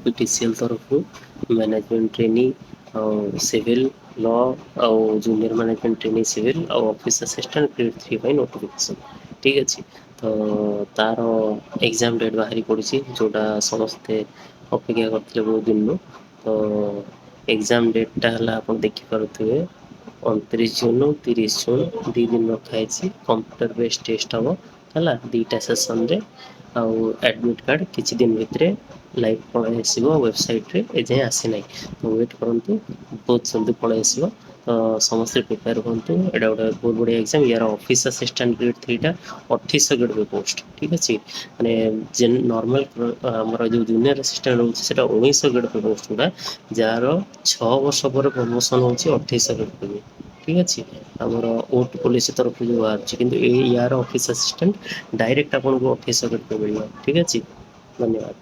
OPTCL तरफ management trainee civil law ଆଉ junior management training civil ଆଉ ଅଫିସ୍ ଆସିଷ୍ଟାଣ୍ଟ ଗ୍ରେଡ୍ 3 ପାଇଁ ନୋଟିଫିକେସନ୍। ଠିକ୍ ଅଛି, ତ ତାର ଏକ୍ଜାମ୍ ଡେଟ୍ ବାହାରି ପଡ଼ିଛି, ଯେଉଁଟା ସମସ୍ତେ ଅପେକ୍ଷା କରିଥିଲେ ବହୁତ ଦିନରୁ। ତ ଏକ୍ଜାମ୍ ଡେଟ୍ଟା ହେଲା ଆପଣ ଦେଖିପାରୁଥିବେ 29 ଜୁନ୍ 30 ଜୁନ୍ 2 ଦିନ ରଖା ହେଇଛି। କମ୍ପ୍ୟୁଟର ବେସ୍ ଟେଷ୍ଟ ହେବ ହେଲା 2ଟା ସେସନ୍ରେ। ଆଉ ଆଡ଼ମିଟ୍ କାର୍ଡ଼ କିଛି ଦିନ ଭିତରେ ଲାଇଭ୍ ପଳାଇ ଆସିବ ୱେବସାଇଟ୍ରେ, ଏଯାଏଁ ଆସିନାହିଁ, ତ ୱେଟ୍ କରନ୍ତୁ, ବହୁତ ଜଲ୍ଦି ପଳାଇ ଆସିବ। ତ ସମସ୍ତେ ପ୍ରିପେୟାର ହୁଅନ୍ତୁ, ଏଇଟା ଗୋଟେ ବହୁତ ବଢ଼ିଆ ଏକ୍ଜାମ୍। ୟାର ଅଫିସ୍ ଆସିଷ୍ଟାଣ୍ଟ ଗ୍ରେଡ୍ 3ଟା 2800 ଗ୍ରେଡ୍ ପୋଷ୍ଟ। ଠିକ୍ ଅଛି, ମାନେ ନର୍ମାଲ ଆମର ଯେଉଁ ଜୁନିୟର ଆସିଷ୍ଟାଣ୍ଟ ରହୁଛି ସେଇଟା 1900 ଗ୍ରେଡ୍ ପୋଷ୍ଟ ଗୁଡ଼ା, ଯାହାର 6 ବର୍ଷ ପରେ ପ୍ରମୋସନ୍ ହେଉଛି 2800 ଗ୍ରେଡ୍। ଠିକ୍ ଅଛି, ଆମର ଓଟ୍ ପୋଲିସ ତରଫରୁ ଯେଉଁ ବାହାରୁଛି, କିନ୍ତୁ ୟାର ଅଫିସ୍ ଆସିଷ୍ଟାଣ୍ଟ ଡାଇରେକ୍ଟ ଆପଣଙ୍କୁ 2800 ଗ୍ରେଡ୍ ମିଳିବ। ଠିକ୍ ଅଛି, ଧନ୍ୟବାଦ।